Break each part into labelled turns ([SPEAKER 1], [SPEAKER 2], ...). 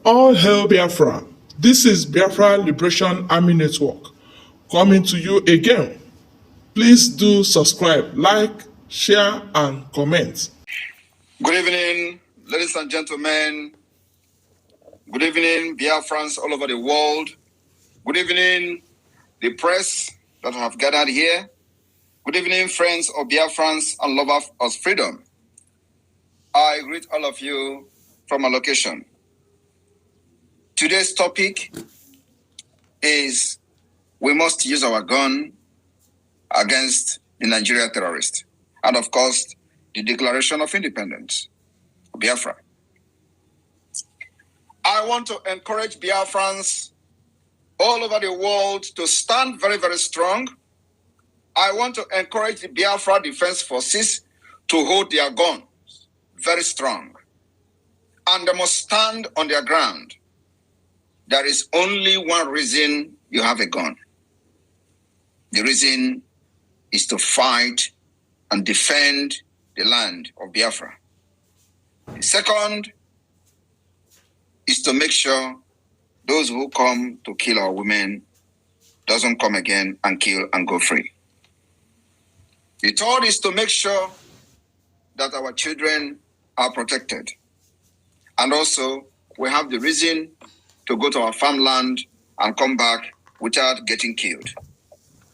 [SPEAKER 1] All hail Biafra. This is Biafra Liberation Army Network coming to you again. Please do subscribe, like, share, and comment.
[SPEAKER 2] Good evening, ladies and gentlemen. Good evening, Biafrans all over the world. Good evening, the press that have gathered here. Good evening, friends of Biafrans and lovers of freedom. I greet all of you from a location. Today's topic is we must use our gun against the Nigeria terrorists. And of course, the Declaration of Independence of Biafra. I want to encourage Biafrans all over the world to stand very, very strong. I want to encourage the Biafra Defense Forces to hold their guns very strong. And they must stand on their ground. There is only one reason you have a gun. The reason is to fight and defend the land of Biafra. The second is to make sure those who come to kill our women doesn't come again and kill and go free. The third is to make sure that our children are protected. And also, we have the reason to go to our farmland and come back without getting killed.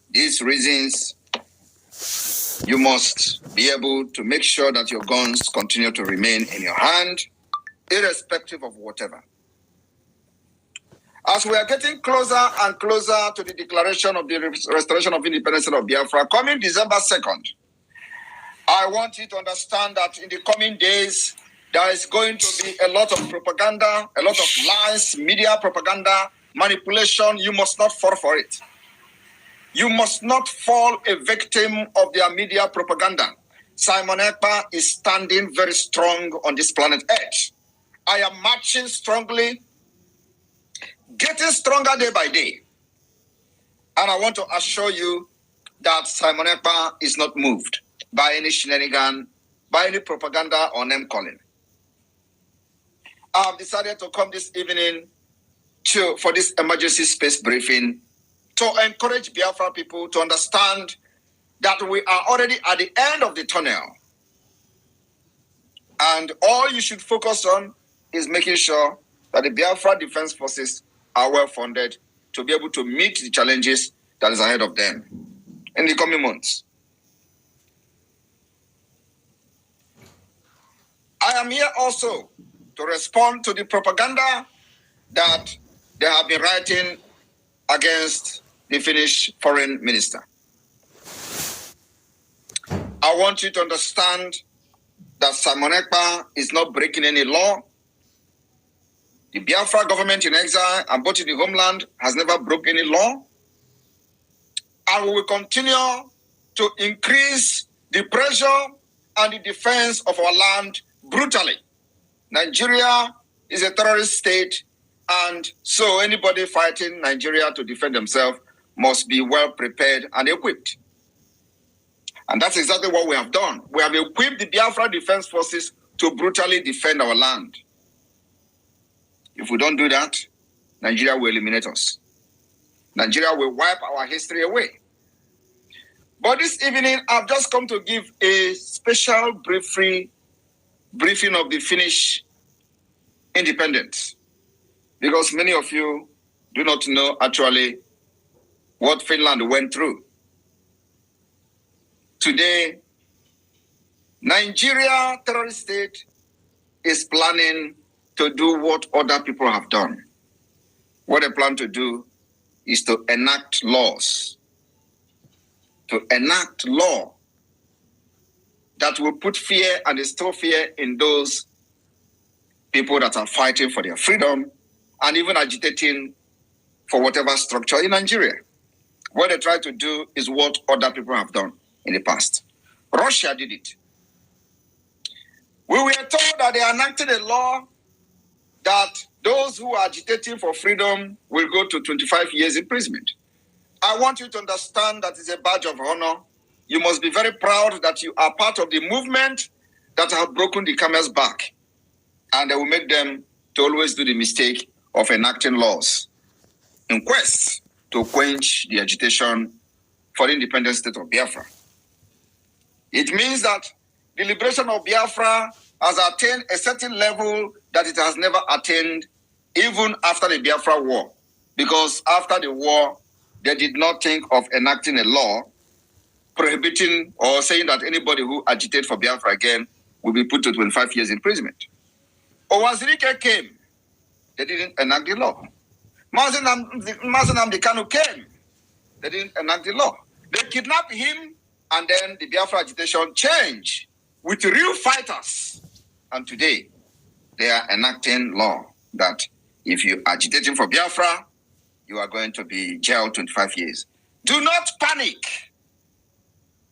[SPEAKER 2] These reasons, you must be able to make sure that your guns continue to remain in your hand, irrespective of whatever. As we are getting closer and closer to the declaration of the restoration of independence of Biafra, coming December 2nd, I want you to understand that in the coming days, there is going to be a lot of propaganda, a lot of lies, media propaganda, manipulation. You must not fall for it. You must not fall a victim of their media propaganda. Simon Ekpa is standing very strong on this planet Earth. I am marching strongly, getting stronger day by day. And I want to assure you that Simon Ekpa is not moved by any shenanigan, by any propaganda or name calling. I have decided to come this evening for this emergency space briefing to encourage Biafra people to understand that we are already at the end of the tunnel. And all you should focus on is making sure that the Biafra Defense Forces are well funded to be able to meet the challenges that is ahead of them in the coming months. I am here also to respond to the propaganda that they have been writing against the Finnish foreign minister. I want you to understand that Simon Ekpa is not breaking any law. The Biafra government in exile and both in the homeland has never broken any law. And we will continue to increase the pressure and the defense of our land brutally. Nigeria is a terrorist state, and so anybody fighting Nigeria to defend themselves must be well prepared and equipped. And that's exactly what we have done. We have equipped the Biafra Defense Forces to brutally defend our land. If we don't do that, Nigeria will eliminate us. Nigeria will wipe our history away. But this evening, I've just come to give a special briefing of the Finnish independence, because many of you do not know actually what Finland went through. Today, Nigeria, terrorist state, is planning to do what other people have done. What they plan to do is to enact laws, to enact law that will put fear and instill fear in those people that are fighting for their freedom and even agitating for whatever structure in Nigeria. What they try to do is what other people have done in the past. Russia did it. We were told that they enacted a law that those who are agitating for freedom will go to 25 years imprisonment. I want you to understand that it's a badge of honor. You must be very proud that you are part of the movement that have broken the camel's back. And they will make them to always do the mistake of enacting laws in quest to quench the agitation for the independent state of Biafra. It means that the liberation of Biafra has attained a certain level that it has never attained even after the Biafra War. Because after the war, they did not think of enacting a law prohibiting or saying that anybody who agitates for Biafra again will be put to 25 years imprisonment. Owazirike came, they didn't enact the law. Mazen Nnamdi Kanu came, they didn't enact the law. They kidnapped him, and then the Biafra agitation changed with real fighters. And today, they are enacting law that if you are agitating for Biafra, you are going to be jailed 25 years. Do not panic.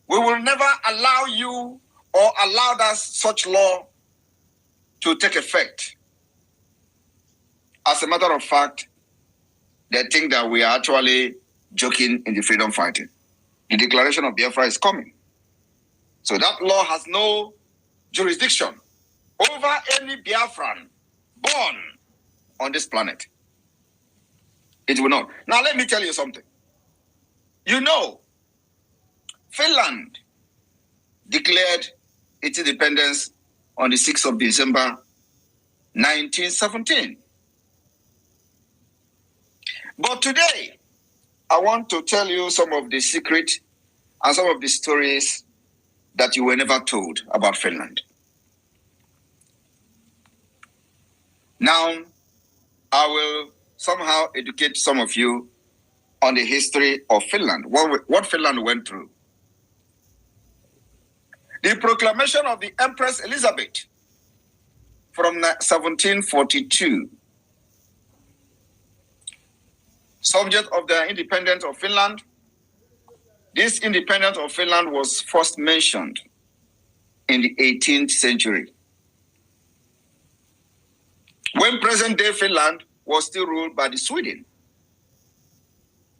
[SPEAKER 2] We will never allow you or allow that such law to take effect. As a matter of fact, they think that we are actually joking in the freedom fighting. The declaration of Biafra is coming. So that law has no jurisdiction over any Biafran born on this planet. It will not. Now let me tell you something. You know, Finland declared its independence on the 6th of December, 1917. But today, I want to tell you some of the secret and some of the stories that you were never told about Finland. Now, I will somehow educate some of you on the history of Finland, what Finland went through. The proclamation of the Empress Elizabeth from 1742, subject of the independence of Finland. This independence of Finland was first mentioned in the 18th century, when present-day Finland was still ruled by the Sweden.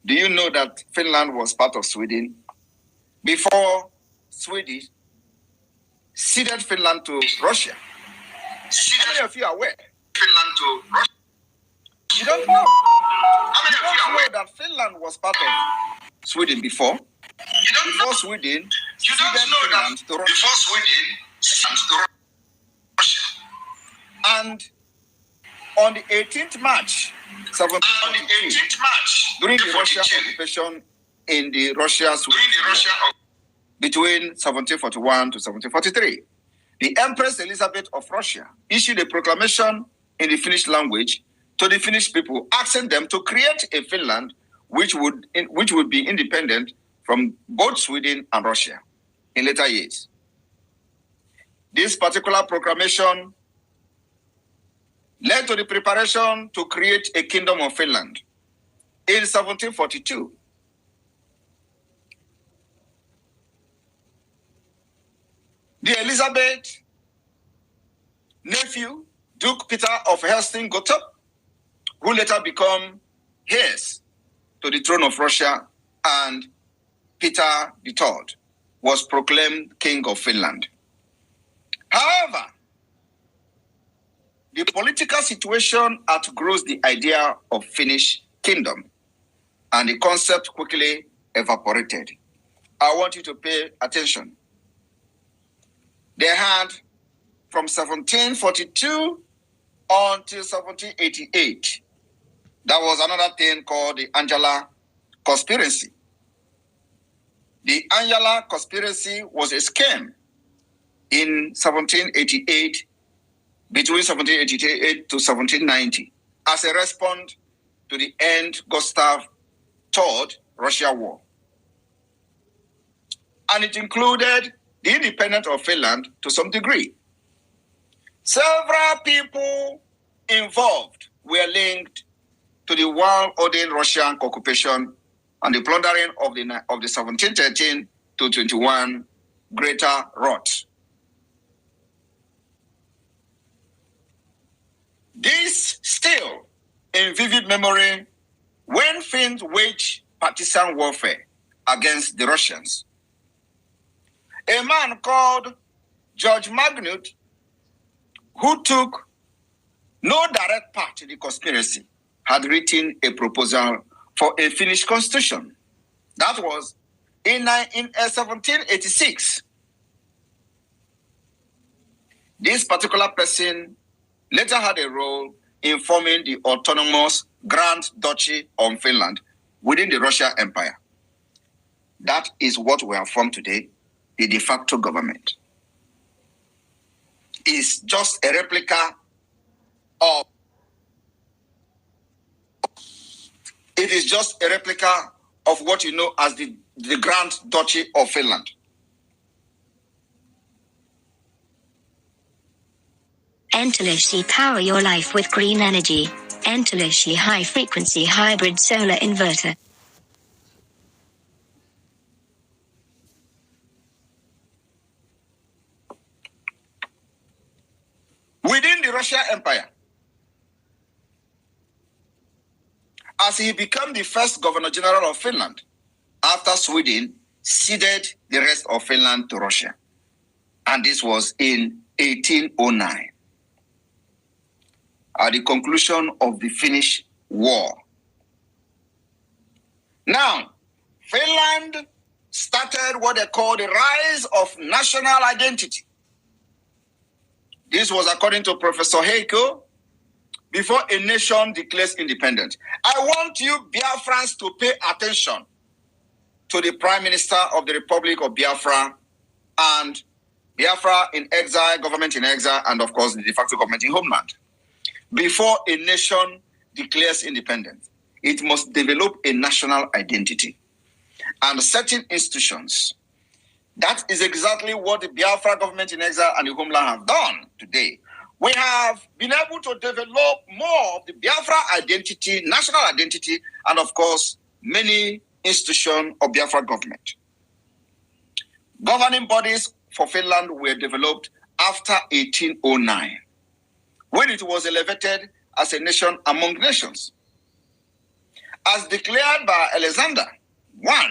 [SPEAKER 2] Do you know that Finland was part of Sweden before Sweden ceded Finland to Russia? How many of you are aware? Finland to Russia. You don't know. How many of you are aware that Finland was part of Sweden before? You don't before know. Sweden. You don't know Finland that before Sweden ceded to Russia. And on the 18th March, 1742, during the Russian occupation in the Russia-Sweden War, between 1741 to 1743, the Empress Elizabeth of Russia issued a proclamation in the Finnish language to the Finnish people, asking them to create a Finland which would be independent from both Sweden and Russia in later years. This particular proclamation led to the preparation to create a Kingdom of Finland in 1742. The Elizabeth nephew, Duke Peter of Helsing-Gottorp, who later became heirs to the throne of Russia, and Peter III, was proclaimed King of Finland. However, the political situation outgrows the idea of Finnish kingdom, and the concept quickly evaporated. I want you to pay attention. They had, from 1742 until 1788, there was another thing called the Angela Conspiracy. The Angela Conspiracy was a scheme in 1788, between 1788 to 1790, as a response to the end Gustav III Russia War. And it included the independence of Finland to some degree. Several people involved were linked to the war-ordained Russian occupation and the plundering of the 1713 to 21 Greater Rot. This still in vivid memory when Finns waged partisan warfare against the Russians. A man called George Magnut, who took No direct part in the conspiracy had written a proposal for a Finnish constitution. That was in 1786. This particular person later had a role in forming the autonomous Grand Duchy of Finland within the Russian Empire. That is what we have formed today, the de facto government. It's just a replica of what you know as the Grand Duchy of Finland.
[SPEAKER 3] Entelechy, power your life with green energy. Entelechy high frequency hybrid solar inverter.
[SPEAKER 2] Within the Russian Empire, as he became the first Governor General of Finland after Sweden ceded the rest of Finland to Russia. And this was in 1809. At the conclusion of the Finnish War. Now, Finland started what they call the rise of national identity. This was according to Professor Heiko, before a nation declares independence. I want you Biafrans to pay attention to the Prime Minister of the Republic of Biafra and Biafra in exile, government in exile, and of course the de facto government in homeland. Before a nation declares independence, it must develop a national identity and certain institutions. That is exactly what the Biafra government in exile and the homeland have done today. We have been able to develop more of the Biafra identity, national identity, and of course, many institutions of Biafra government. Governing bodies for Finland were developed after 1809, when it was elevated as a nation among nations. As declared by Alexander I,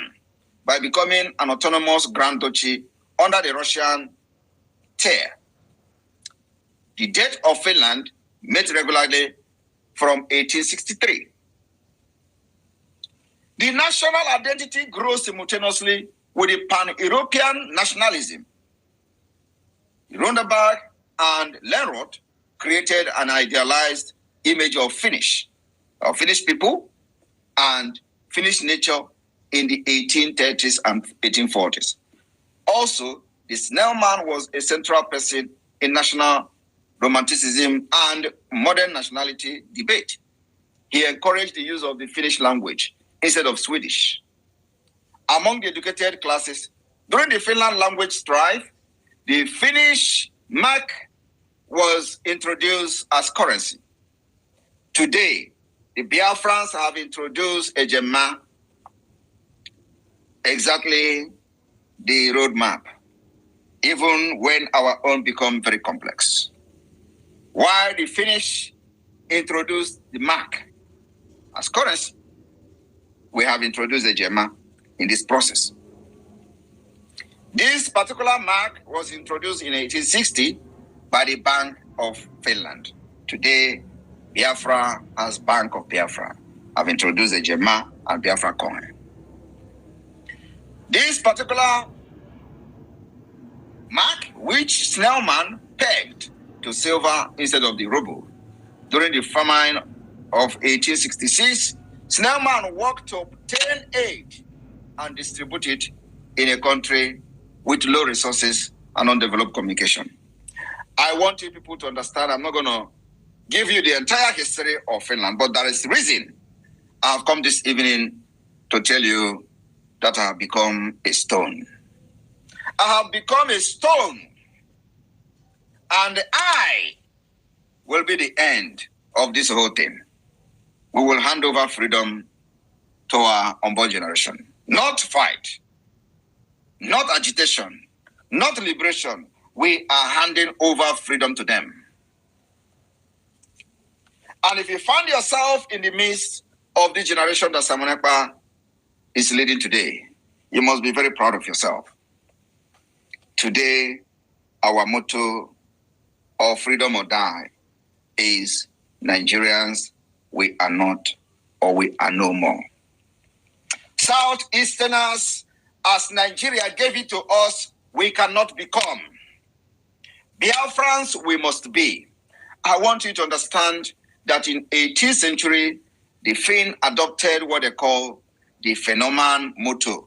[SPEAKER 2] by becoming an autonomous Grand Duchy under the Russian Tsar. The date of Finland met regularly from 1863. The national identity grows simultaneously with the pan-European nationalism. Ronderberg and Lenroth created an idealized image of Finnish people and Finnish nature in the 1830s and 1840s. Also, the Snellman was a central person in national romanticism and modern nationality debate. He encouraged the use of the Finnish language instead of Swedish. Among the educated classes, during the Finland language strife, the Finnish mark was introduced as currency. Today, the Biafrans have introduced a gemma, exactly the roadmap, even when our own become very complex. While the Finnish introduced the mark as currency, we have introduced the gemma in this process. This particular mark was introduced in 1860 by the Bank of Finland. Today, Biafra as Bank of Biafra have introduced the gemma and Biafra coin. This particular mark, which Snellman pegged to silver instead of the ruble, during the famine of 1866, Snellman worked to obtain aid and distribute it in a country with low resources and undeveloped communication. I want you people to understand, I'm not going to give you the entire history of Finland, but there is a reason I've come this evening to tell you that I have become a stone. I have become a stone, and I will be the end of this whole thing. We will hand over freedom to our unborn generation. Not fight, not agitation, not liberation. We are handing over freedom to them. And if you find yourself in the midst of the generation that Simon Ekpa is leading today, you must be very proud of yourself. Today, our motto of freedom or die is Nigerians, we are not, or we are no more. Southeasterners, as Nigeria gave it to us, we cannot become. Biafrans, we must be. I want you to understand that in 18th century, the Finn adopted what they call the phenomenon motto.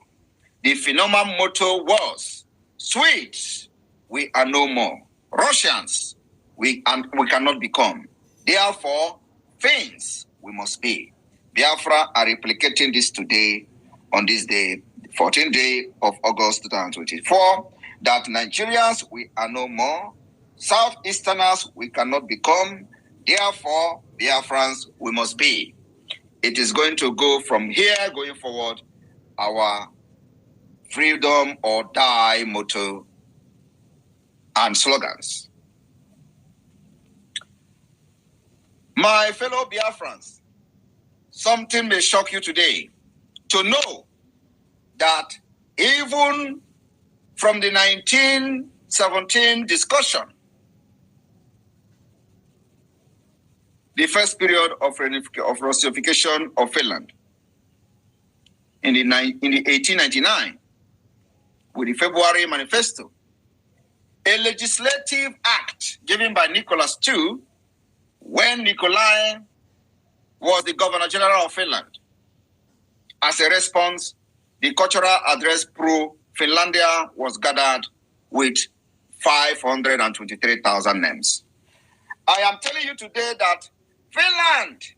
[SPEAKER 2] The phenomenon motto was, Swedes, we are no more. Russians, we cannot become. Therefore, Finns, we must be. Biafra are replicating this today, on this day, 14th day of August 2024, that Nigerians, we are no more. Southeasterners, we cannot become. Therefore, Biafrans, we must be. It is going to go from here going forward, our freedom or die motto and slogans. My fellow Biafrans, something may shock you today to know that even from the 1917 discussion, the first period of Russification of Finland, in the 1899, with the February Manifesto, a legislative act given by Nicholas II, when Nikolai was the Governor General of Finland. As a response, the cultural address pro-Finlandia was gathered with 523,000 names. I am telling you today that Finland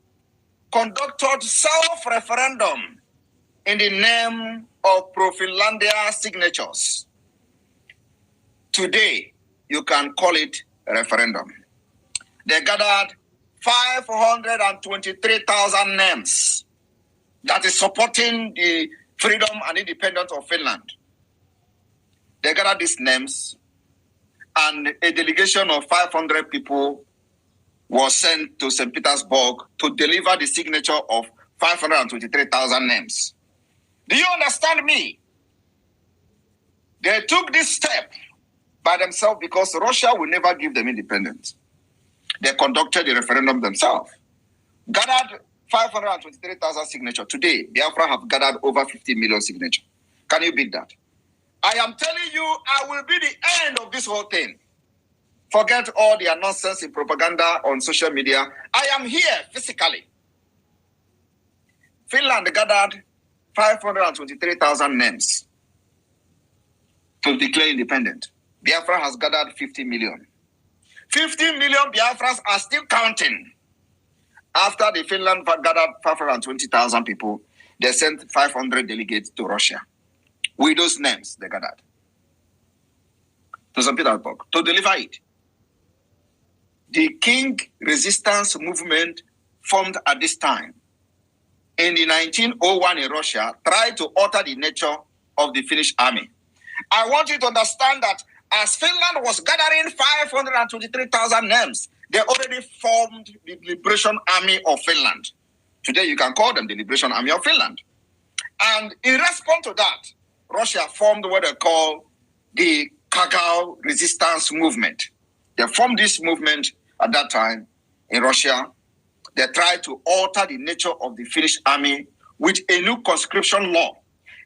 [SPEAKER 2] conducted self-referendum in the name of pro-Finlandia signatures. Today, you can call it a referendum. They gathered 523,000 names that is supporting the freedom and independence of Finland. They gathered these names, and a delegation of 500 people was sent to St. Petersburg to deliver the signature of 523,000 names. Do you understand me? They took this step by themselves because Russia will never give them independence. They conducted the referendum themselves, gathered 523,000 signatures. Today, Biafra have gathered over 50 million signatures. Can you beat that? I am telling you, I will be the end of this whole thing. Forget all the nonsense in propaganda on social media. I am here physically. Finland gathered 523,000 names to declare independent. Biafra has gathered 50 million. 50 million Biafrans are still counting. After the Finland gathered 520,000 people, they sent 500 delegates to Russia. With those names they gathered to St. Petersburg to deliver it. The King Resistance Movement, formed at this time in the 1901 in Russia, tried to alter the nature of the Finnish army. I want you to understand that as Finland was gathering 523,000 names, they already formed the Liberation Army of Finland. Today you can call them the Liberation Army of Finland. And in response to that, Russia formed what they call the Kagao Resistance Movement. They formed this movement at that time in Russia. They tried to alter the nature of the Finnish army with a new conscription law.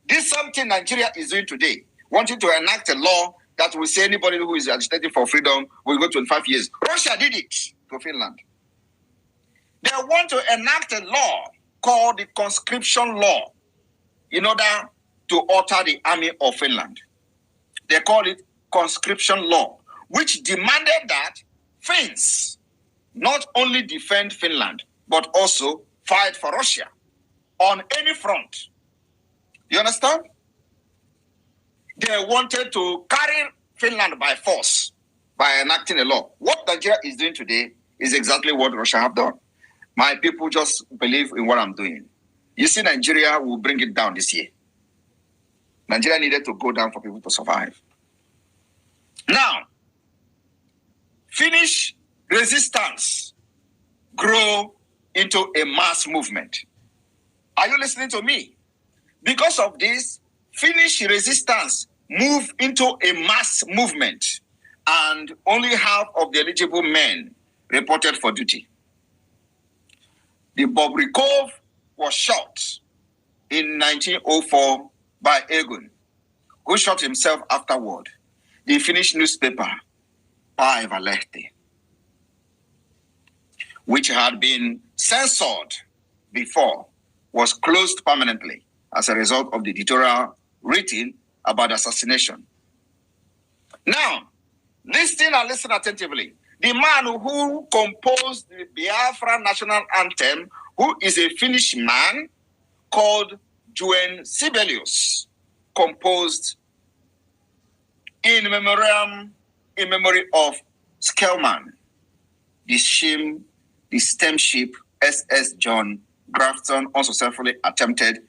[SPEAKER 2] This is something Nigeria is doing today, wanting to enact a law that will say anybody who is agitating for freedom will go 25 years. Russia did it to Finland. They want to enact a law called the conscription law in order to alter the army of Finland. They call it conscription law, which demanded that Finns not only defend Finland, but also fight for Russia on any front. You understand? They wanted to carry Finland by force by enacting a law. What Nigeria is doing today is exactly what Russia have done. My people just believe in what I'm doing. You see, Nigeria will bring it down this year. Nigeria needed to go down for people to survive. Now, Finnish resistance grow into a mass movement. Are you listening to me? Because of this, Finnish resistance moved into a mass movement, and only half of the eligible men reported for duty. The Bobrikov was shot in 1904 by Egun, who shot himself afterward. The Finnish newspaper, Päivalehti, which had been censored before, was closed permanently as a result of the editorial written about assassination. Now, listen and listen attentively. The man who composed the Biafra national anthem, who is a Finnish man called Juan Sibelius, composed in memory of Skellman, the steamship SS John Grafton unsuccessfully attempted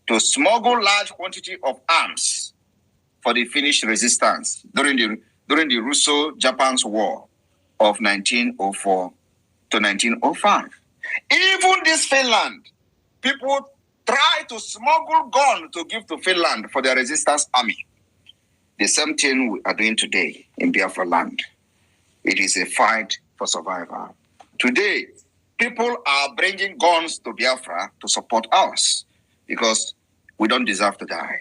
[SPEAKER 2] to smuggle large quantity of arms for the Finnish resistance during the Russo-Japan's War of 1904 to 1905. Even this Finland, people try to smuggle guns to give to Finland for their resistance army. The same thing we are doing today in Biafra land. It is a fight for survival. Today, people are bringing guns to Biafra to support us because we don't deserve to die.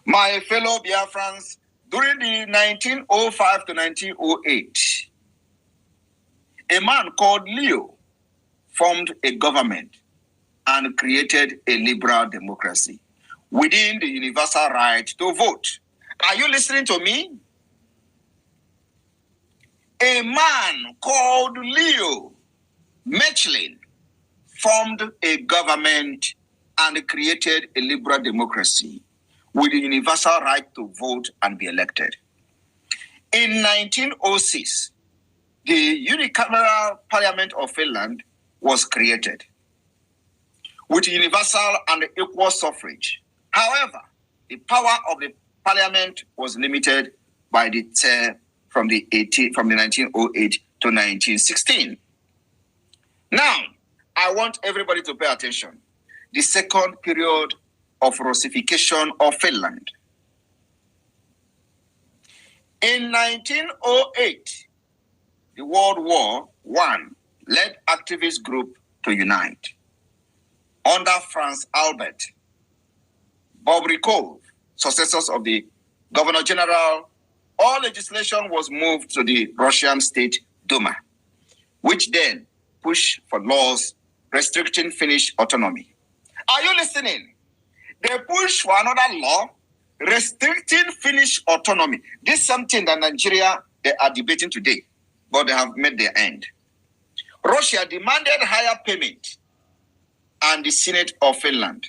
[SPEAKER 2] My fellow Biafrans, during the 1905 to 1908, a man called Leo formed a government and created a liberal democracy within the universal right to vote. Are you listening to me? A man called Leo Mechlin formed a government and created a liberal democracy with the universal right to vote and be elected. In 1906, the unicameral parliament of Finland was created with universal and equal suffrage. However, the power of the parliament was limited by the term from the 1908 to 1916. Now, I want everybody to pay attention. The second period of Russification of Finland. In 1908, the World War I led activist group to unite. Under Franz Albert, Bobrikov, successors of the Governor General, all legislation was moved to the Russian State Duma, which then pushed for laws restricting Finnish autonomy. Are you listening? They pushed for another law restricting Finnish autonomy. This is something that Nigeria, they are debating today, but they have made their end. Russia demanded higher payment, and the Senate of Finland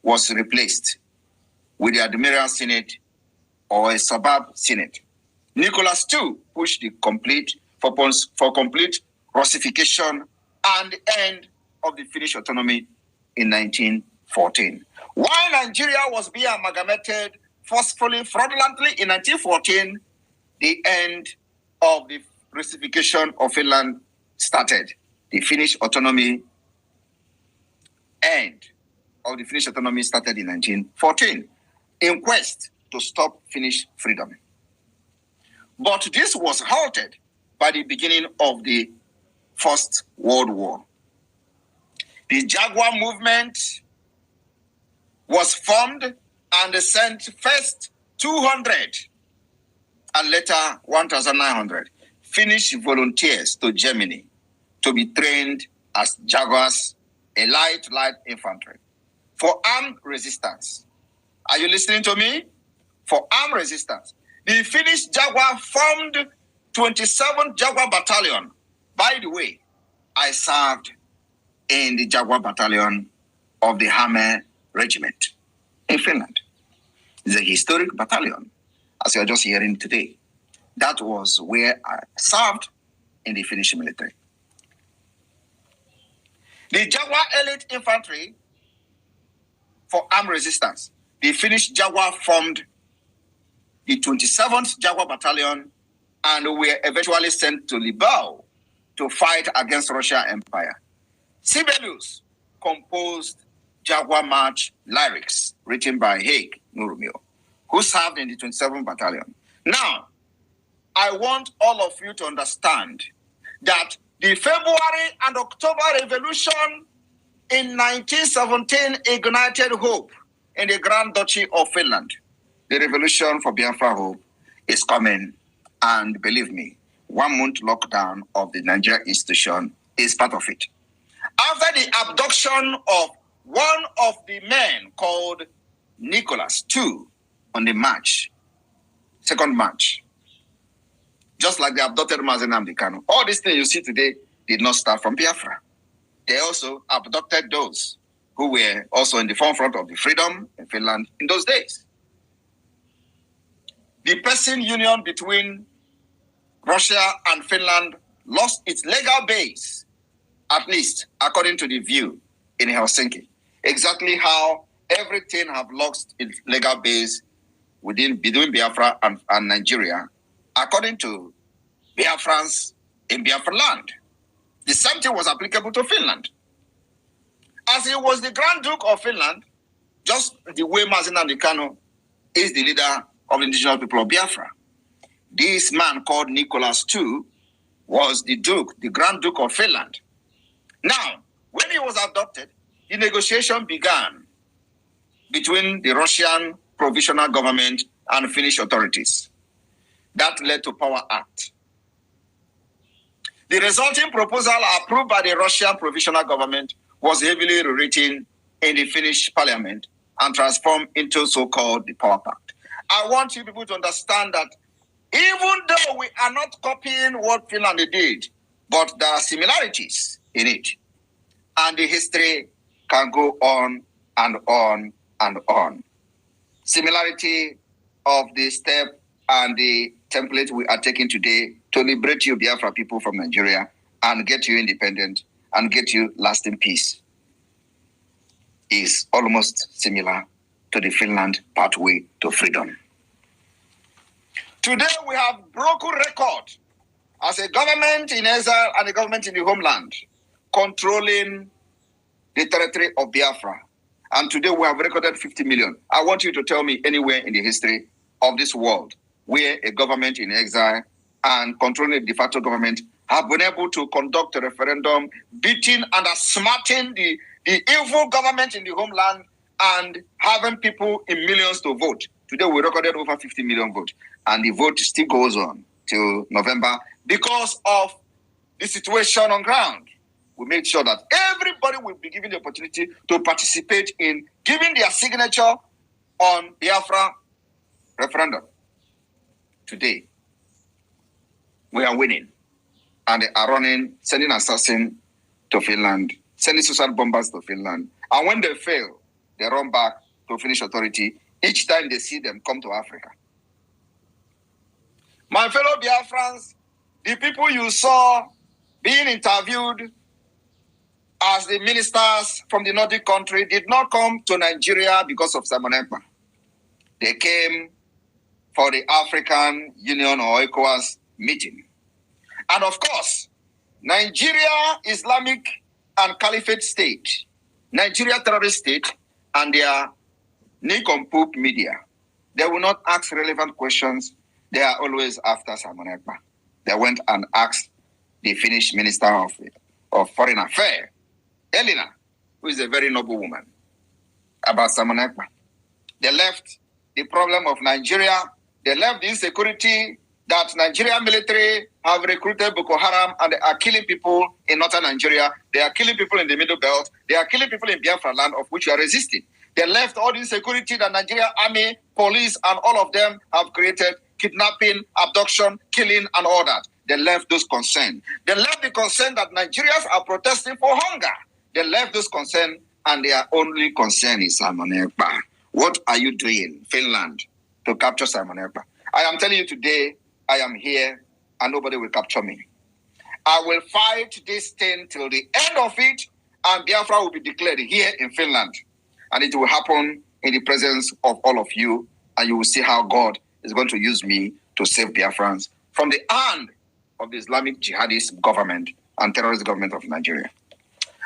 [SPEAKER 2] was replaced with the Admiral Senate or a suburb Senate. Nicholas II pushed the complete Russification and the end of the Finnish autonomy in 1914. While Nigeria was being amalgamated forcefully, fraudulently in 1914, the end of the Russification of Finland started. The Finnish autonomy end of the Finnish autonomy started in 1914 in quest to stop Finnish freedom. But this was halted by the beginning of the First World War. The Jaguar movement was formed and sent first 200 and later 1,900 Finnish volunteers to Germany to be trained as Jaguars, a light infantry, for armed resistance. Are you listening to me? For armed resistance. The Finnish Jaguar formed 27 Jaguar Battalion. By the way, I served in the Jaguar Battalion of the Hammer Regiment in Finland. It's a historic battalion, as you're just hearing today. That was where I served in the Finnish military. The Jaguar Elite Infantry for armed resistance. The Finnish Jaguar formed the 27th Jaguar Battalion and were eventually sent to Libau to fight against Russian Empire. Sibelius composed Jaguar March lyrics written by Haig Nurmio, who served in the 27th Battalion. Now, I want all of you to understand that The February and October Revolution in 1917 ignited hope in the Grand Duchy of Finland. The revolution for Biafra hope is coming, and believe me, 1 month lockdown of the Nigeria institution is part of it. After the abduction of one of the men called Nicholas II on the March, 2nd March, just like the abducted Mazi Nnamdi Kanu, all these things you see today did not start from Biafra. They also abducted those who were also in the forefront of the freedom in Finland in those days. The Persian union between Russia and Finland lost its legal base, at least according to the view in Helsinki. Exactly how everything have lost its legal base between Biafra and Nigeria, according to Biafrans in Biafra land. The same thing was applicable to Finland. As he was the Grand Duke of Finland, just the way Mazi Nnamdi Kanu is the leader of the indigenous people of Biafra. This man called Nicholas II was the Duke, the Grand Duke of Finland. Now, when he was abducted, the negotiation began between the Russian provisional government and Finnish authorities. That led to Power Act. The resulting proposal approved by the Russian provisional government was heavily rewritten in the Finnish parliament and transformed into so-called the Power Pact. I want you people to understand that even though we are not copying what Finland did, but there are similarities in it. And the history can go on and on and on. Similarity of the step and the template we are taking today to liberate you Biafra people from Nigeria and get you independent and get you lasting peace is almost similar to the Finland pathway to freedom. Today we have broken record as a government in exile and a government in the homeland controlling the territory of Biafra. And today we have recorded 50 million. I want you to tell me anywhere in the history of this world where a government in exile and controlling a de facto government have been able to conduct a referendum, beating and smarting the evil government in the homeland and having people in millions to vote. Today we recorded over 50 million votes, and the vote still goes on till November because of the situation on ground. We make sure that everybody will be given the opportunity to participate in giving their signature on Biafra referendum. Today, we are winning, and they are running, sending assassins to Finland, sending suicide bombers to Finland. And when they fail, they run back to Finnish authority each time they see them come to Africa. My fellow Biafrans, the people you saw being interviewed as the ministers from the Nordic country did not come to Nigeria because of Simon Ekpa. They came for the African Union or ECOWAS meeting. And of course, Nigeria Islamic and Caliphate State, Nigeria terrorist state, and their nincompoop media, they will not ask relevant questions. They are always after Simon Ekpa. They went and asked the Finnish Minister of Foreign Affairs, Elena, who is a very noble woman, about Simon Ekpa. They left the problem of Nigeria. They left the insecurity that Nigeria military have recruited Boko Haram and they are killing people in northern Nigeria. They are killing people in the Middle Belt. They are killing people in Biafra land, of which we are resisting. They left all the insecurity that Nigeria army, police, and all of them have created, kidnapping, abduction, killing, and all that. They left those concerns. They left the concern that Nigerians are protesting for hunger. They left those concerns, and their only concern is Simon Ekpa. What are you doing, Finland, to capture Simon Ekpa? I am telling you today, I am here, and nobody will capture me. I will fight this thing till the end of it, and Biafra will be declared here in Finland. And it will happen in the presence of all of you, and you will see how God is going to use me to save Biafrans from the hand of the Islamic jihadist government and terrorist government of Nigeria.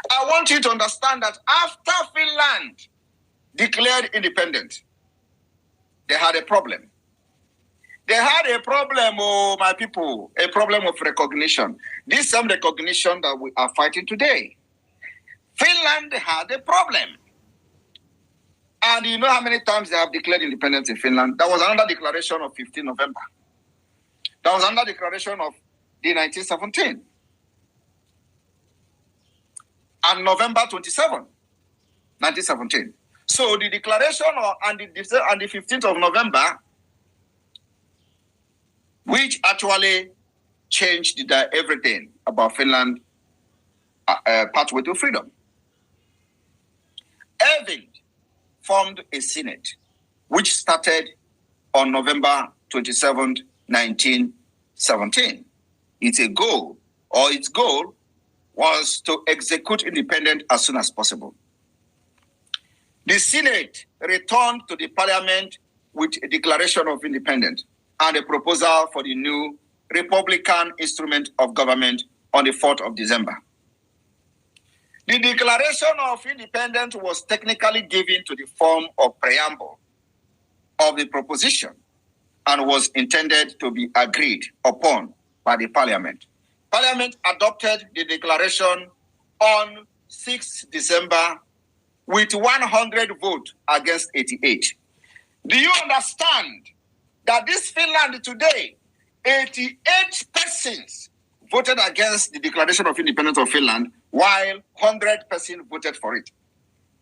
[SPEAKER 2] I want you to understand that after Finland declared independent, they had a problem. They had a problem, oh, my people, a problem of recognition. This same recognition that we are fighting today. Finland had a problem. And you know how many times they have declared independence in Finland? That was another declaration of 15 November. That was another declaration of the 1917. And November 27, 1917. So the declaration on the 15th of November, which actually changed everything about Finland pathway to freedom. Irving formed a Senate, which started on November 27, 1917. Its goal was to execute independence as soon as possible. The Senate returned to the Parliament with a declaration of independence and a proposal for the new Republican instrument of government on the 4th of December. The Declaration of Independence was technically given to the form of preamble of the proposition and was intended to be agreed upon by the Parliament. Parliament adopted the declaration on 6 December with 100 votes against 88. Do you understand that this Finland today, 88 persons voted against the Declaration of Independence of Finland, while 100% voted for it?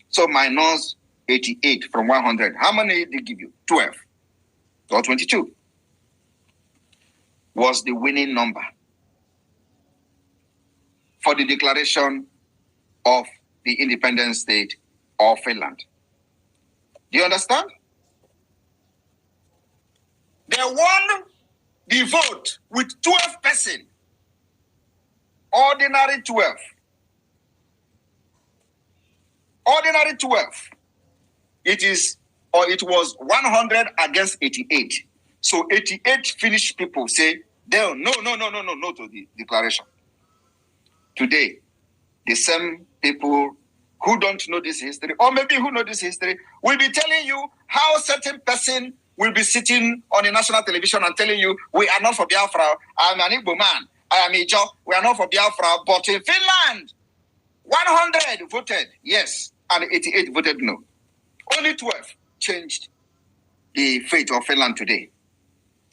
[SPEAKER 2] So minus 88 from 100. How many did they give you? 12 or 22 was the winning number for the declaration of the independent state of Finland. Do you understand? They won the vote with 12 persons. Ordinary 12. Ordinary 12. It was 100 against 88. So 88 Finnish people say, no to the declaration. Today, the same people who don't know this history, or maybe who know this history, will be telling you how certain person will be sitting on the national television and telling you, we are not for Biafra, I'm an Igbo man, I am Ijo, we are not for Biafra, but in Finland, 100 voted yes, and 88 voted no. Only 12 changed the fate of Finland today.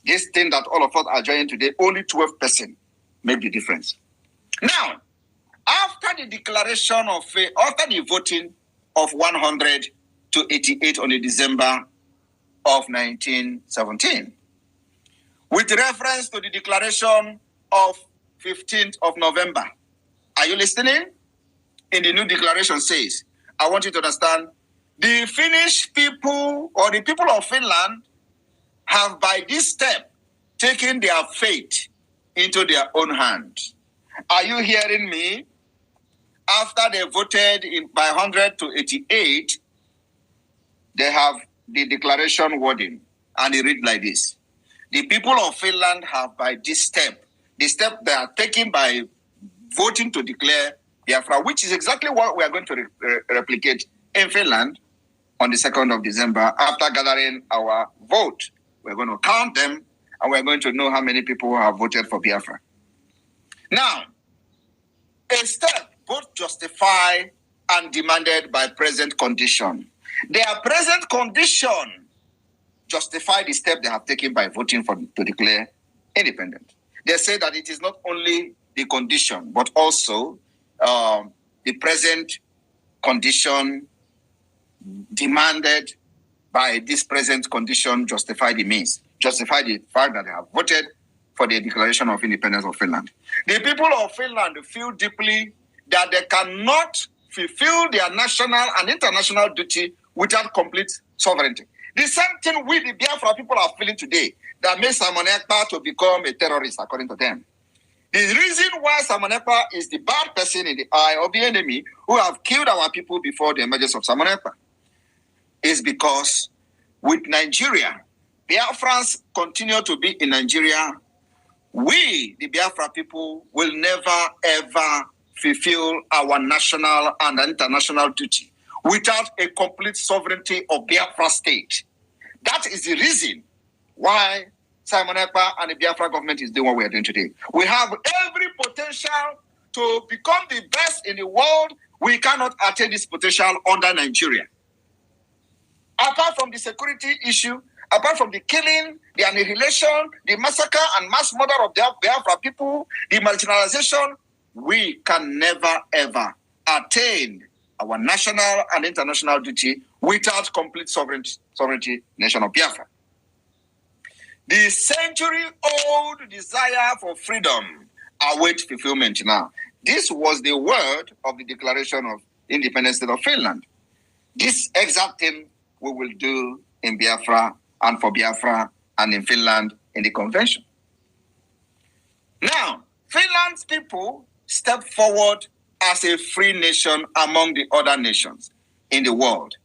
[SPEAKER 2] This thing that all of us are joining today, only 12% make the difference. Now, after the declaration of, after the voting of 100 to 88 on the December of 1917, with reference to the declaration of 15th of November, are you listening? In the new declaration says, I want you to understand, the Finnish people or the people of Finland have by this step taken their fate into their own hands. Are you hearing me? After they voted by 100 to 88, they have the declaration wording, and it reads like this. The people of Finland have by this step, the step they are taking by voting to declare Biafra, which is exactly what we are going to replicate in Finland on the 2nd of December. After gathering our vote, we're going to count them, and we're going to know how many people have voted for Biafra. Now, a step both justified and demanded by present condition. Their present condition justify the step they have taken by voting to declare independent. They say that it is not only the condition, but also the present condition demanded by this present condition justify the means, justify the fact that they have voted for the declaration of independence of Finland. The people of Finland feel deeply that they cannot fulfill their national and international duty without complete sovereignty. The same thing we, the Biafra people, are feeling today that makes Simon Ekpa to become a terrorist, according to them. The reason why Simon Ekpa is the bad person in the eye of the enemy who have killed our people before the emergence of Simon Ekpa is because with Nigeria, Biafrans continue to be in Nigeria. We, the Biafra people, will never ever fulfill our national and international duty without a complete sovereignty of Biafra state. That is the reason why Simon Ekpa and the Biafra government is doing what we are doing today. We have every potential to become the best in the world. We cannot attain this potential under Nigeria. Apart from the security issue, apart from the killing, the annihilation, the massacre and mass murder of the Biafra people, the marginalization, we can never ever attain our national and international duty without complete sovereignty nation of Biafra. The century-old desire for freedom awaits fulfillment now. This was the word of the Declaration of Independence State of Finland. This exact thing we will do in Biafra and for Biafra and in Finland in the convention. Now, Finland's people step forward as a free nation among the other nations in the world.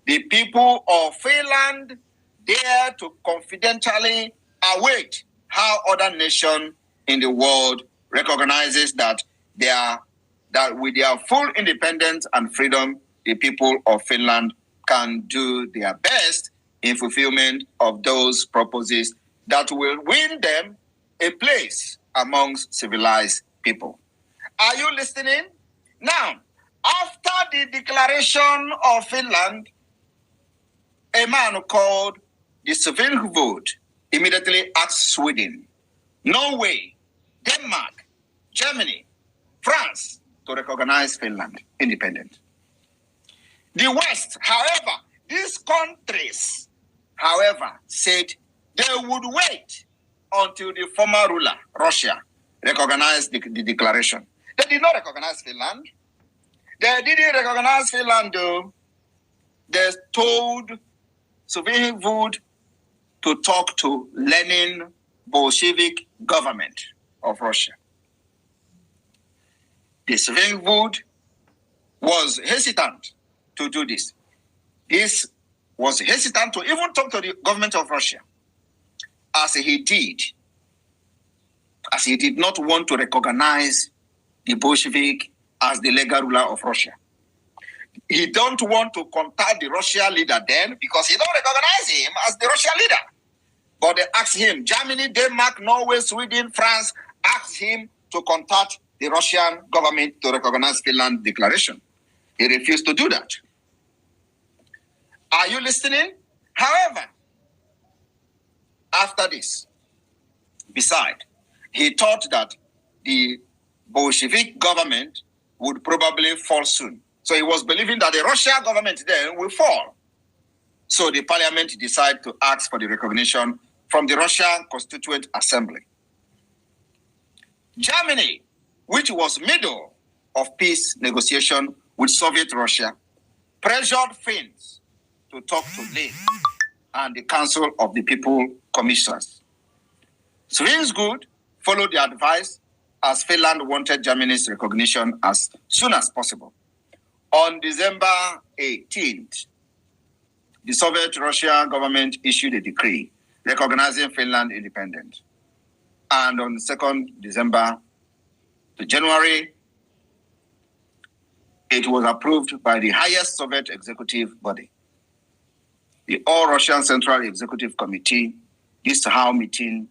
[SPEAKER 2] The people of Finland dare to confidentially await how other nation in the world recognizes that with their full independence and freedom, the people of Finland can do their best in fulfillment of those purposes that will win them a place amongst civilized people. Are you listening? Now, after the declaration of Finland, a man called the Svenskvold immediately asked Sweden, Norway, Denmark, Germany, France to recognize Finland independent. The West, however, these countries, said they would wait until the former ruler, Russia, recognized the declaration. They did not recognize Finland. They didn't recognize Finland, though. They told Svenskvold to talk to Lenin Bolshevik government of Russia. The Svenskvold was hesitant to do this. This was hesitant to even talk to the government of Russia, as he did not want to recognize the Bolshevik as the legal ruler of Russia. He don't want to contact the Russian leader then because he don't recognize him as the Russian leader. But they asked him, Germany, Denmark, Norway, Sweden, France, asked him to contact the Russian government to recognize Finland's declaration. He refused to do that. Are you listening? However, after this, besides, he thought that the Bolshevik government would probably fall soon. So he was believing that the Russian government then will fall. So the parliament decided to ask for the recognition from the Russian Constituent Assembly. Germany, which was middle of peace negotiation with Soviet Russia, pressured Finns to talk to Lenin and the Council of the People Commissioners. Svenskvold followed the advice as Finland wanted Germany's recognition as soon as possible. On December 18th, the Soviet Russian government issued a decree recognizing Finland independent. And on 2nd December to January, it was approved by the highest Soviet executive body, the All-Russian Central Executive Committee. This is how meeting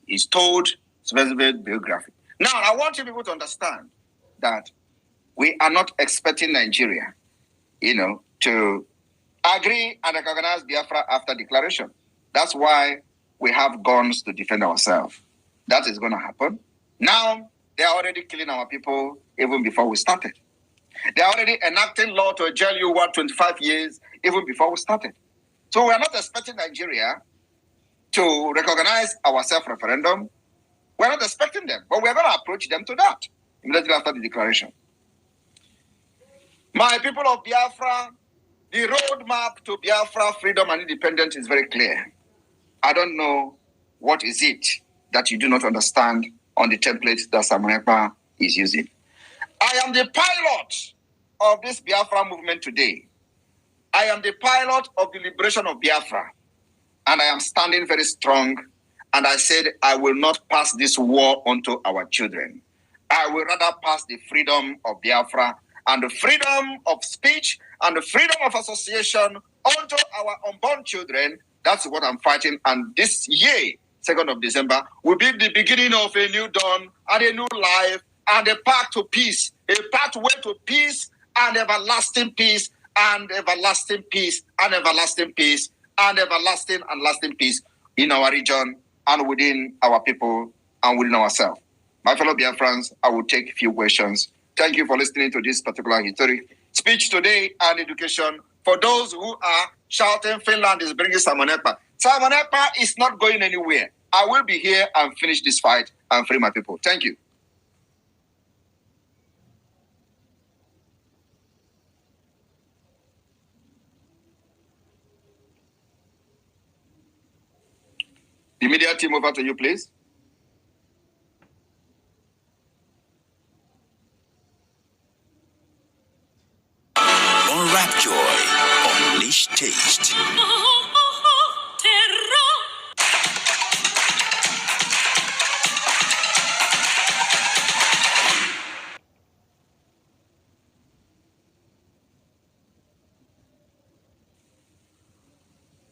[SPEAKER 2] is told, Svenskvold biography. Now, I want you people to understand that we are not expecting Nigeria, to agree and recognize Biafra after declaration. That's why we have guns to defend ourselves. That is going to happen. Now, they are already killing our people even before we started. They are already enacting law to jail you 25 years even before we started. So we are not expecting Nigeria to recognize our self-referendum. We're not expecting them, but we're going to approach them to that immediately after the declaration. My people of Biafra, the roadmap to Biafra freedom and independence is very clear. I don't know what is it that you do not understand on the template that Simon Ekpa is using. I am the pilot of this Biafra movement today. I am the pilot of the liberation of Biafra. And I am standing very strong. And I said, I will not pass this war onto our children. I will rather pass the freedom of Biafra and the freedom of speech and the freedom of association onto our unborn children. That's what I'm fighting. And this year, 2nd of December, will be the beginning of a new dawn and a new life and a path to peace, a pathway to peace and everlasting peace and everlasting peace and everlasting peace and everlasting and lasting peace in our region and within our people and within ourselves. My fellow Biafrans, I will take a few questions. Thank you for listening to this particular history speech today and education. For those who are shouting, Finland is bringing Samonepa. Samonepa is not going anywhere. I will be here and finish this fight and free my people. Thank you. The media team, over to you, please.
[SPEAKER 4] Unwrap joy, unleash taste.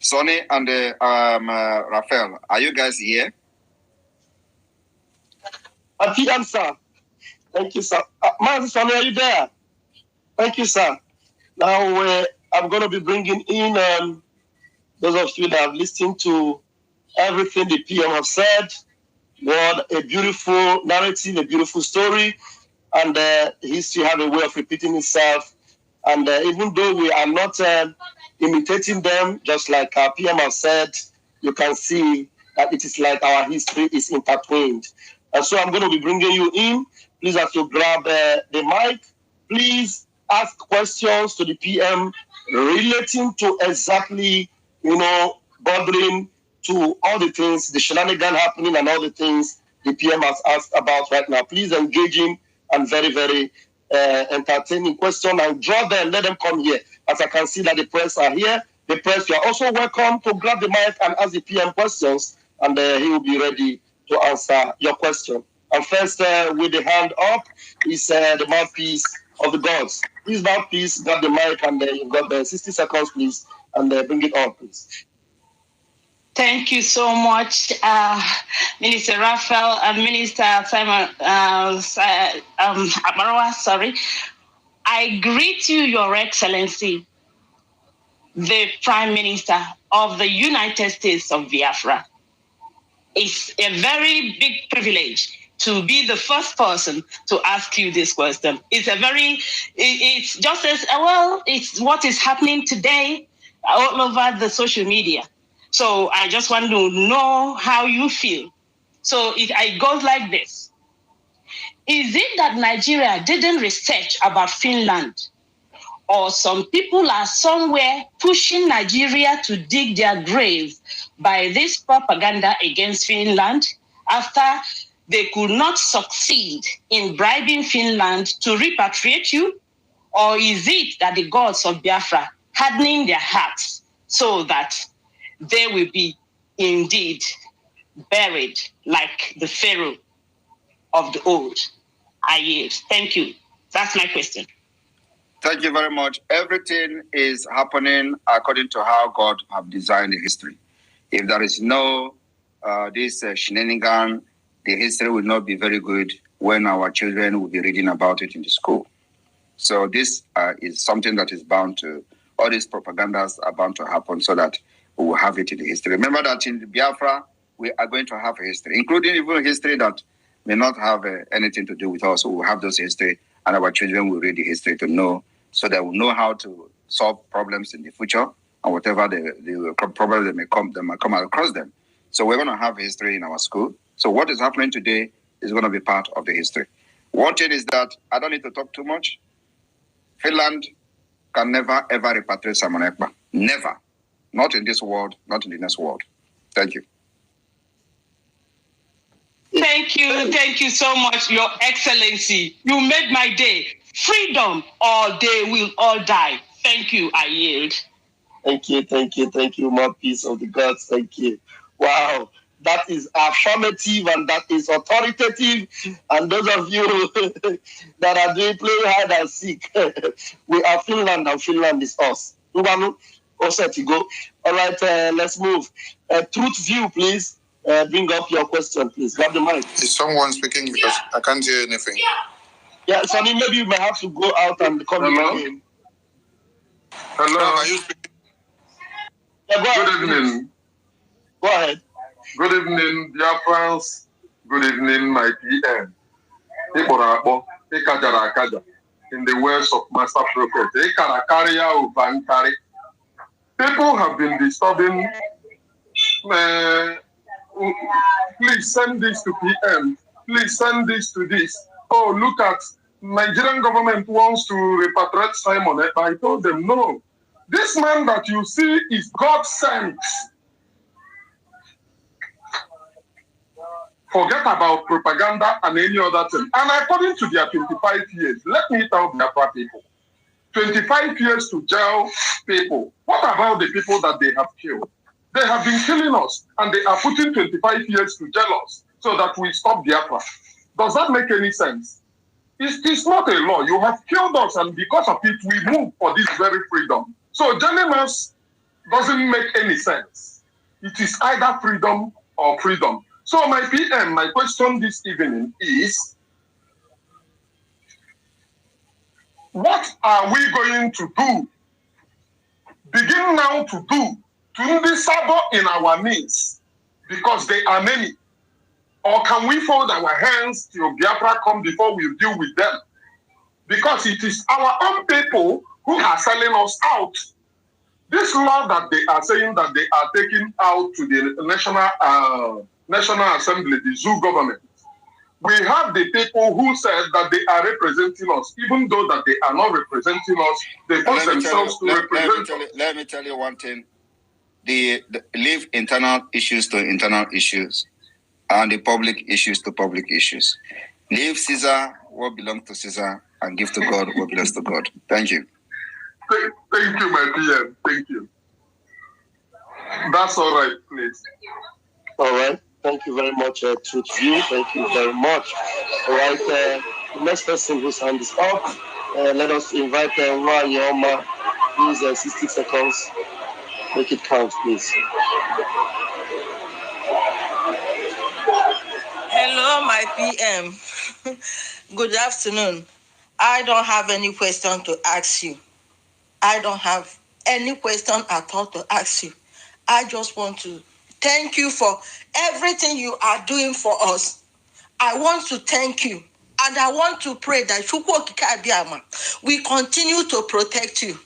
[SPEAKER 2] Sonny and Raphael, are you guys here?
[SPEAKER 5] PM, sir. Thank you, sir. Sonny, are you there? Thank you, sir. Now, I'm going to be bringing in those of you that have listened to everything the PM have said. What a beautiful narrative, a beautiful story, and history have a way of repeating itself. And even though we are not imitating them, just like our PM have said, you can see that it is like our history is intertwined. And so I'm going to be bringing you in. Please, as you grab the mic, please ask questions to the PM relating to exactly, bothering to all the things, the shenanigans happening and all the things the PM has asked about right now. Please engage him and very, very entertaining question and draw them, let them come here. As I can see that the press are here. The press, you are also welcome to grab the mic and ask the PM questions, and he will be ready to answer your question. And first, with the hand up, is the mouthpiece of the gods. Please, mouthpiece, grab the mic, and you've got 60 seconds, please, and bring it on, please.
[SPEAKER 6] Thank you so much, Minister Raphael and Minister Simon Amarawa. Sorry. I greet you, Your Excellency, the Prime Minister of the United States of Biafra. It's a very big privilege to be the first person to ask you this question. It's just as well, it's what is happening today all over the social media. So I just want to know how you feel. So it goes like this. Is it that Nigeria didn't research about Finland? Or some people are somewhere pushing Nigeria to dig their grave by this propaganda against Finland after they could not succeed in bribing Finland to repatriate you? Or is it that the gods of Biafra hardening their hearts so that they will be indeed buried like the Pharaoh of the old? I yield. Thank you. That's my question.
[SPEAKER 2] Thank you very much. Everything is happening according to how God have designed the history. If there is no this shenanigan, the history will not be very good when our children will be reading about it in the school. So this is something that is bound to, all these propagandas are bound to happen so that we will have it in the history. Remember that in Biafra, we are going to have a history, including even history that may not have anything to do with us. We will have those history, and our children will read the history to know, so they will know how to solve problems in the future and whatever the problems that may come across them. So we're going to have history in our school. So what is happening today is going to be part of the history. One thing is that I don't need to talk too much. Finland can never, ever repatriate Simon Ekpa. Never. Not in this world, not in the next world. Thank you.
[SPEAKER 6] Thank you so much, Your Excellency. You made my day. Freedom, or they will all die. Thank you, I yield.
[SPEAKER 5] Thank you, mouthpiece of the gods. Thank you. Wow, that is affirmative and that is authoritative. And those of you that are doing playing hide and seek, we are Finland and Finland is us. All set to go. All right, let's move. Truth view, please. bring up your question, please. Grab the mic.
[SPEAKER 2] Is someone speaking? Because I can't hear anything.
[SPEAKER 5] Yeah, Sonny, maybe you may have to go out and come in again.
[SPEAKER 2] Hello. Are you speaking?
[SPEAKER 5] Yeah, go ahead,
[SPEAKER 7] Good evening.
[SPEAKER 5] Go ahead.
[SPEAKER 7] Good evening, dear friends. Good evening, my PM. Iporabo, Ikajara Akaja, in the words of Master Prophet. Ikarakaria Ubankari. People have been disturbing. Please send this to PM. Please send this to this. Oh, look at Nigerian government wants to repatriate Simon. I told them, no. This man that you see is God sent. Forget about propaganda and any other thing. And according to their 25 years, let me tell Biafra people, 25 years to jail people. What about the people that they have killed? They have been killing us, and they are putting 25 years to jail us so that we stop Biafra. Does that make any sense? It's not a law. You have killed us, and because of it, we move for this very freedom. So jailing us doesn't make any sense. It is either freedom or freedom. So my PM, my question this evening is, what are we going to do? Begin now to do to disable in our midst, because they are many. Or can we fold our hands till Biafra come before we deal with them? Because it is our own people who are selling us out. This law that they are saying that they are taking out to the National Assembly, the zoo government, we have the people who said that they are representing us, even though that they are not representing us, they force themselves to represent us.
[SPEAKER 2] Let me tell you one thing. Leave internal issues to internal issues and the public issues to public issues. Leave Caesar what belongs to Caesar and give to God what belongs to God. Thank you.
[SPEAKER 7] Thank you, my PM. Thank you. That's all right, please.
[SPEAKER 5] All right. Thank you very much, Truth View. Thank you very much. All right. The next person whose hand is up, let us invite Yoma. Please, 60 seconds. Make it count, please.
[SPEAKER 8] Hello, my PM. Good afternoon. I don't have any question to ask you. I don't have any question at all to ask you. I just want to thank you for everything you are doing for us. I want to thank you. And I want to pray that we continue to protect you.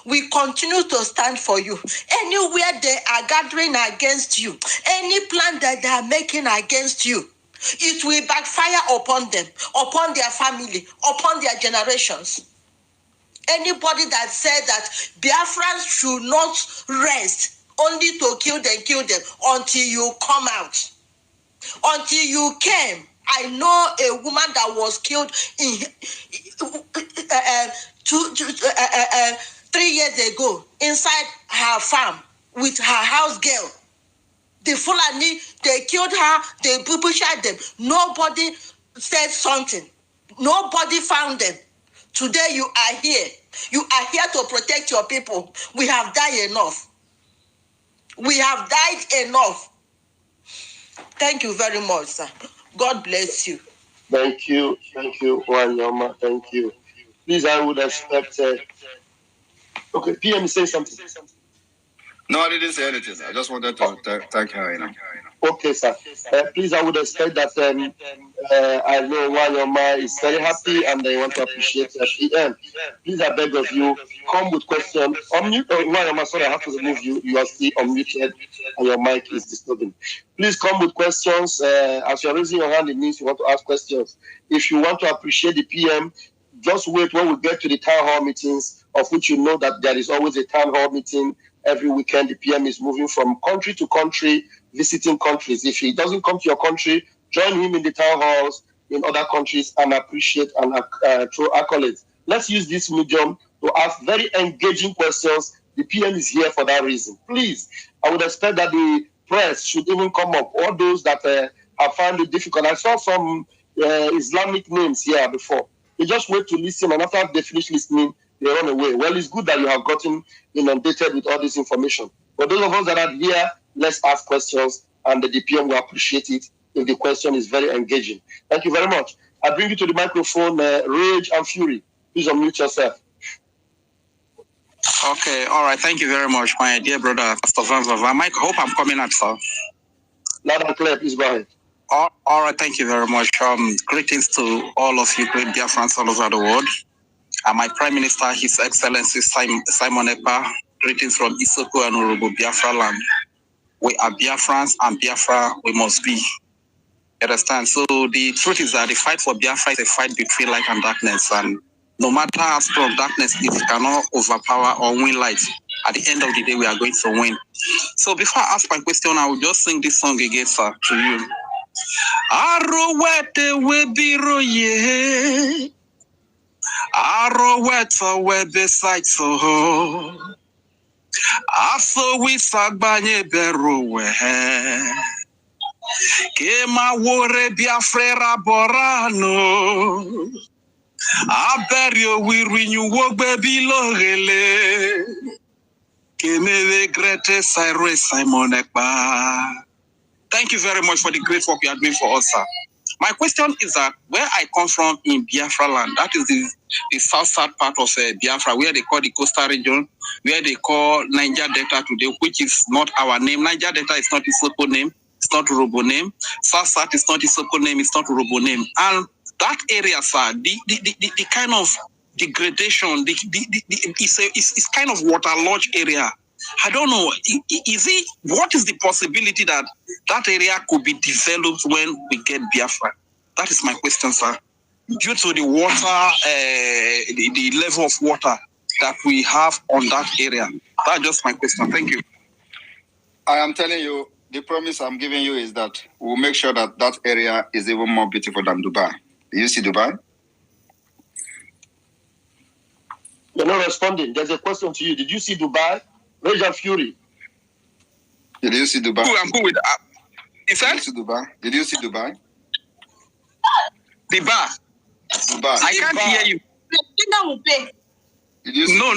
[SPEAKER 8] We continue to stand for you. Anywhere they are gathering against you, any plan that they are making against you, it will backfire upon them, upon their family, upon their generations. Anybody that said that Biafrans should not rest, only to kill them until you come out. Until you came. I know a woman that was killed in 3 years ago inside her farm with her house girl. The Fulani, they killed her, they pushed them. Nobody said something. Nobody found them. Today you are here. You are here to protect your people. We have died enough. We have died enough. Thank you very much, sir. God bless you.
[SPEAKER 5] Thank you, Wanyama. Thank you. Please, I would expect. Okay, PM, say something.
[SPEAKER 2] No, I didn't say anything. I just wanted to thank her.
[SPEAKER 5] Okay, sir. Please, I would expect that. I know Wanyama is very happy and I want to appreciate the PM. Please, I beg of you, come with questions. Unmute. Wanyama, sorry, I have to remove you. You are still unmuted and your mic is disturbing. Please come with questions. As you're raising your hand, it means you want to ask questions. If you want to appreciate the PM, just wait when we get to the town hall meetings, of which you know that there is always a town hall meeting every weekend. The PM is moving from country to country, visiting countries. If he doesn't come to your country, join him in the town halls in other countries and appreciate and throw accolades. Let's use this medium to ask very engaging questions. The PM is here for that reason. Please, I would expect that the press should even come up. All those that have found it difficult. I saw some Islamic names here before. They just wait to listen, and after they finish listening, they run away. Well, it's good that you have gotten inundated with all this information. But those of us that are here, let's ask questions, and the DPM will appreciate it if the question is very engaging. Thank you very much. I bring you to the microphone, Rage and Fury. Please unmute yourself.
[SPEAKER 9] Okay, all right. Thank you very much, my dear brother, Pastor Van. Mike, hope I'm coming up, sir.
[SPEAKER 5] Loud and clear, please go ahead.
[SPEAKER 9] All right, thank you very much. Greetings to all of you, great Biafrans all over the world. My Prime Minister, His Excellency Simon Ekpa, greetings from Isoko and Urubu, Biafra land. We are Biafrans, and Biafra we must be. You understand? So the truth is that the fight for Biafra is a fight between light and darkness, and no matter how strong darkness is, it cannot overpower or win light. At the end of the day, we are going to win. So before I ask my question, I will just sing this song again, sir, to you. Arowete webiro ye, arowete webeside so, aso we sagbanye berowe. Kema wore Biafra borano, aberio we renew wogbe bilogele. Keme regrete Simon Ekpa. Thank you very much for the great work you are doing for us, sir. My question is that where I come from in Biafra land, that is the south part of Biafra, where they call the coastal region, where they call Niger Delta today, which is not our name. Niger Delta is not Isoko name, it's not Urobo name. South is not Isoko name, it's not Urobo name. And that area, sir, the kind of degradation, it's kind of waterlogged area. I don't know. What is the possibility that area could be developed when we get Biafra? That is my question, sir. Due to the water, the level of water that we have on that area. That's just my question. Thank you.
[SPEAKER 2] I am telling you, the promise I'm giving you is that we'll make sure that that area is even more beautiful than Dubai. Do you see Dubai?
[SPEAKER 5] You're not responding. There's a question to you. Did you see Dubai? Rage and Fury.
[SPEAKER 2] Did you see Dubai?
[SPEAKER 9] I'm cool with that.
[SPEAKER 2] Did you see Dubai? Did you see Dubai?
[SPEAKER 9] Dubai. I can't hear you.
[SPEAKER 2] Did you see
[SPEAKER 9] No.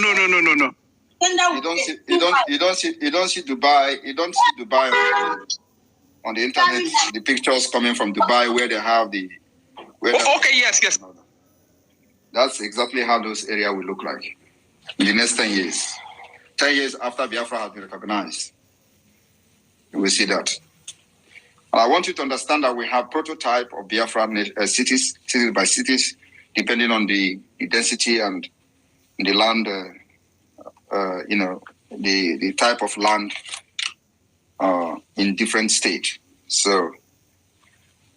[SPEAKER 2] You don't see Dubai. You don't see Dubai on the internet. The pictures coming from Dubai where they have the.
[SPEAKER 9] Okay. Yes.
[SPEAKER 2] That's exactly how those areas will look like in the next 10 years. 10 years after Biafra has been recognized, you will see that. And I want you to understand that we have prototype of Biafra cities by cities, depending on the density and the land, the type of land in different states. So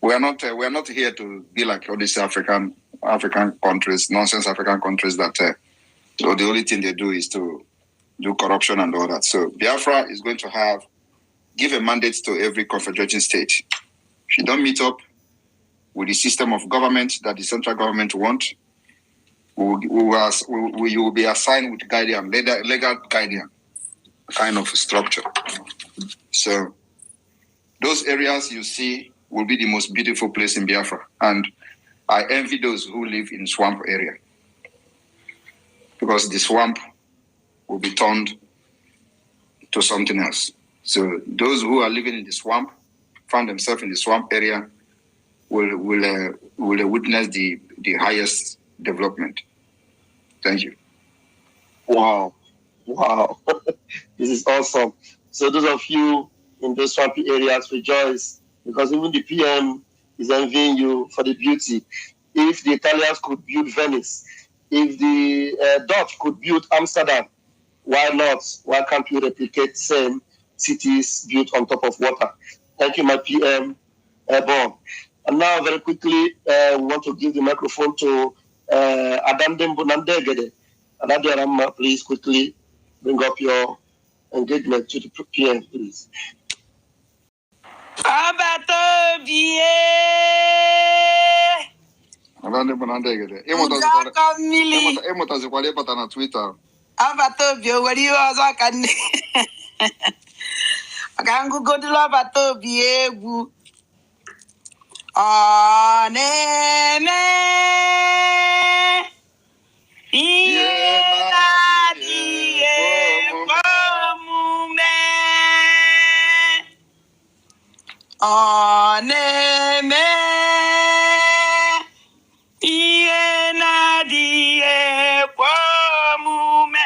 [SPEAKER 2] we are not here to be like all these African countries, nonsense African countries that the only thing they do is to do corruption and all that. So Biafra is going to give a mandate to every confederating state. If you don't meet up with the system of government that the central government wants, you will be assigned with guardian, legal guardian kind of structure. So those areas you see will be the most beautiful place in Biafra. And I envy those who live in swamp area, because the swamp will be turned to something else. So those who are living in the swamp, find themselves in the swamp area, will witness the highest development. Thank you.
[SPEAKER 5] Wow. This is awesome. So those of you in those swampy areas, rejoice, because even the PM is envying you for the beauty. If the Italians could build Venice, if the Dutch could build Amsterdam, why not? Why can't you replicate same cities built on top of water? Thank you, my PM Airborne. And now, very quickly, we want to give the microphone to Adandem Bunandegede. Adandem, please quickly bring up your engagement to the PM, please.
[SPEAKER 2] Adandem Bunandegede. Emotazikwa lebata na Twitter.
[SPEAKER 8] Abatobio, what do you ask? I can't go to Labatobie. Ah, nene. Oneme iye na die kwamume.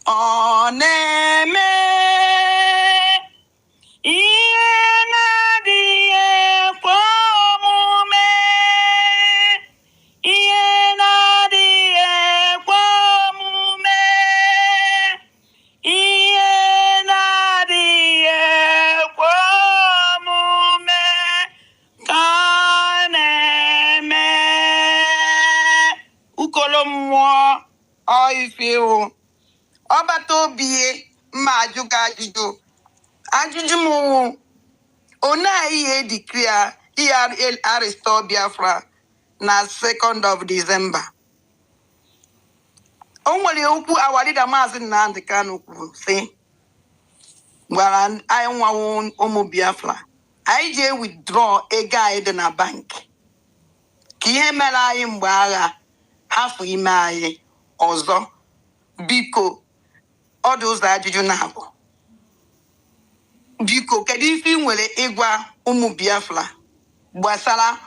[SPEAKER 8] Oneme iye na die kwamume. Iye na die kwamume. Iye na die kwamume kaneme ukolo mmụọ ọife ọbata obi mma ajụga ajụjụ m wụ one ihe declare ihe restore Biafra na 2nd of December. O nwere okwu awalida Maazị Nnamdi Kanu kwuru sị gwara anyị nwawo ụmụ Biafra anyị je withdraw ego anyị dị na bank ka ihe mere anyị mgbe agha hafụ ime anyị ọzọ. Biko ọdụ ụzọ ajụjụ na-abụ biko kedu ife ị nwere ịgwa ụmụ Biafra gbasara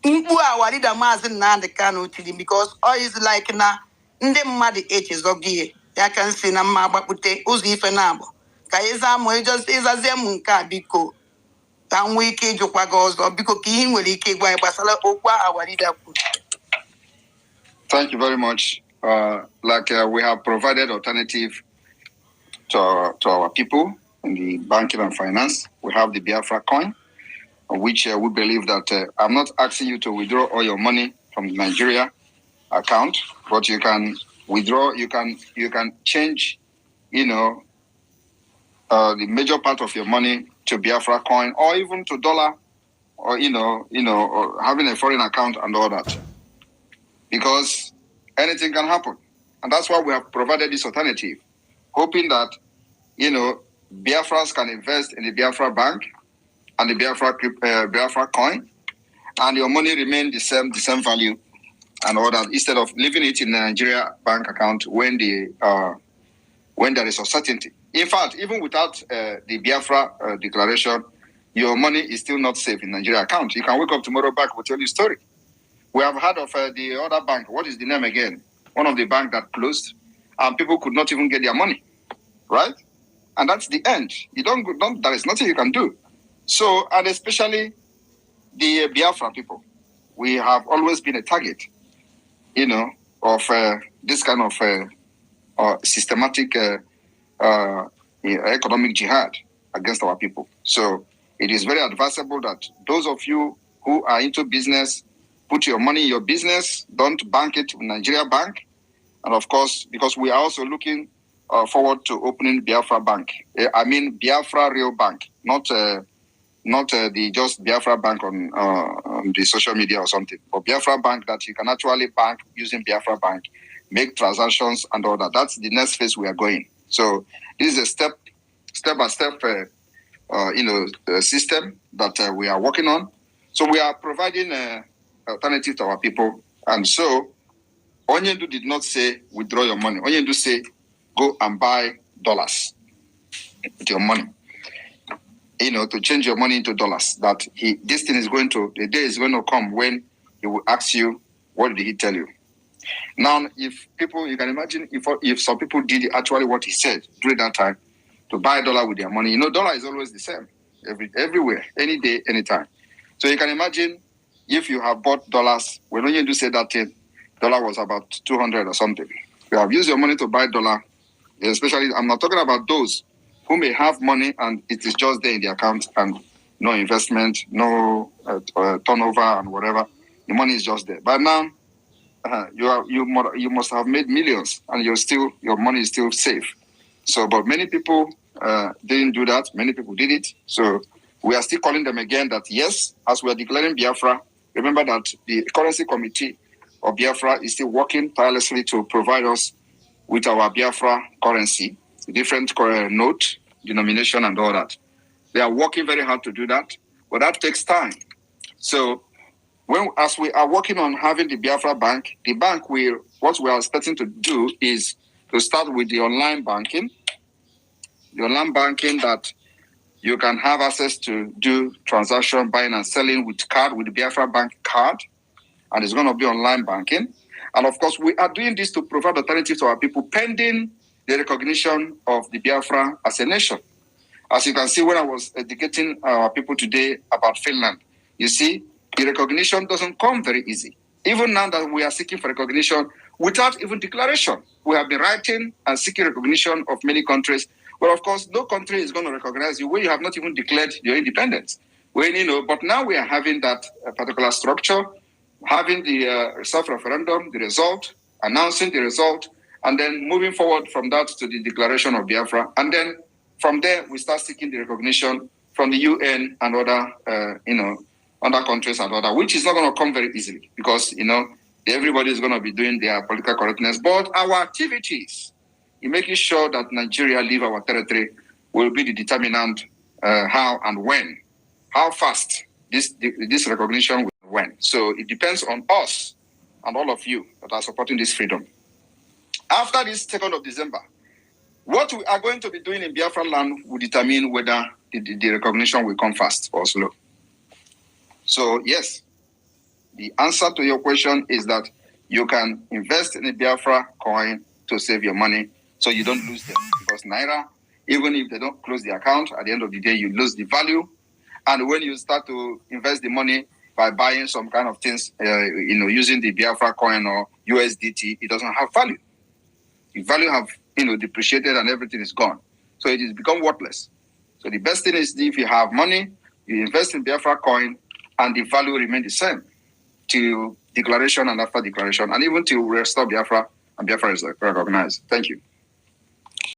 [SPEAKER 8] mkpu awalida Maazị Nnamdi Kanu tiri, because all is like na ndị mmadụ echezoghị ya ka nsị na mma agbapụte ụzọ ife na-abụ ka ịzazie m nke a biko ka m nwee ike ịjụkwa gị ọzọ biko ka ihe nwere ike ịgwa anyị gbasara okwu awalida kwuru.
[SPEAKER 2] Thank you very much. We have provided alternative to our people in the banking and finance. We have the Biafra coin, which we believe that I'm not asking you to withdraw all your money from the Nigeria account, but you can withdraw. You can change, the major part of your money to Biafra coin, or even to dollar, or or having a foreign account and all that, because anything can happen, and that's why we have provided this alternative, hoping that Biafrans can invest in the Biafra bank and the Biafra coin, and your money remain the same value and all that, instead of leaving it in the Nigeria bank account when there is uncertainty. In fact, even without the Biafra declaration, your money is still not safe in Nigeria account. You can wake up tomorrow back, we'll tell you a story. We have heard of the other bank. What is the name again? One of the banks that closed, and people could not even get their money, right? And that's the end. There is nothing you can do. So, and especially the Biafra people, we have always been a target, of this kind of systematic economic jihad against our people. So it is very advisable that those of you who are into business, put your money in your business, don't bank it in Nigeria bank. And of course, because we are also looking forward to opening Biafra bank. I mean Biafra real bank, not the just Biafra bank on the social media or something, but Biafra bank that you can actually bank using Biafra bank, make transactions and all that. That's the next phase we are going. So this is a step-by-step, system that we are working on. So we are providing alternative to our people. And so Onyendu did not say withdraw your money. Onyendu say go and buy dollars with your money. To change your money into dollars. That this thing is the day is going to come when he will ask you, what did he tell you? Now, if people, you can imagine if some people did actually what he said during that time, to buy dollar with their money. Dollar is always the same everywhere, any day, anytime. So you can imagine if you have bought dollars, when Onyendu said that dollar was about 200 or something. You have used your money to buy dollar, especially, I'm not talking about those who may have money and it is just there in the account and no investment, no turnover and whatever. The money is just there. But now, you must have made millions and your money is still safe. So, but many people didn't do that. Many people did it. So we are still calling them again that yes, as we are declaring Biafra, remember that the currency committee of Biafra is still working tirelessly to provide us with our Biafra currency, different note, denomination and all that. They are working very hard to do that, but that takes time. So as we are working on having the Biafra bank, what we are expecting to do is to start with the online banking. the online banking that you can have access to do transaction, buying and selling with card, with the Biafra Bank card, and it's going to be online banking. And of course, we are doing this to provide alternatives to our people pending the recognition of the Biafra as a nation. As you can see, when I was educating our people today about Finland, you see, the recognition doesn't come very easy. Even now that we are seeking for recognition without even declaration, we have been writing and seeking recognition of many countries. But of course, no country is going to recognize you when you have not even declared your independence. But now we are having that particular structure, having the self-referendum, the result, announcing the result, and then moving forward from that to the declaration of Biafra. And then from there, we start seeking the recognition from the UN and other countries and other, which is not going to come very easily because, everybody is going to be doing their political correctness. But our activities in making sure that Nigeria leave our territory will be the determinant how and when, how fast this recognition will when. So it depends on us and all of you that are supporting this freedom. After this 2nd of December, what we are going to be doing in Biafra land will determine whether the recognition will come fast or slow. So yes, the answer to your question is that you can invest in a Biafra coin to save your money so you don't lose them. Because Naira, even if they don't close the account, at the end of the day, you lose the value. And when you start to invest the money by buying some kind of things, using the Biafra coin or USDT, it doesn't have value. The value have, depreciated and everything is gone. So it has become worthless. So the best thing is if you have money, you invest in Biafra coin and the value remains the same till declaration and after declaration, and even till restore Biafra and Biafra is recognized. Thank you.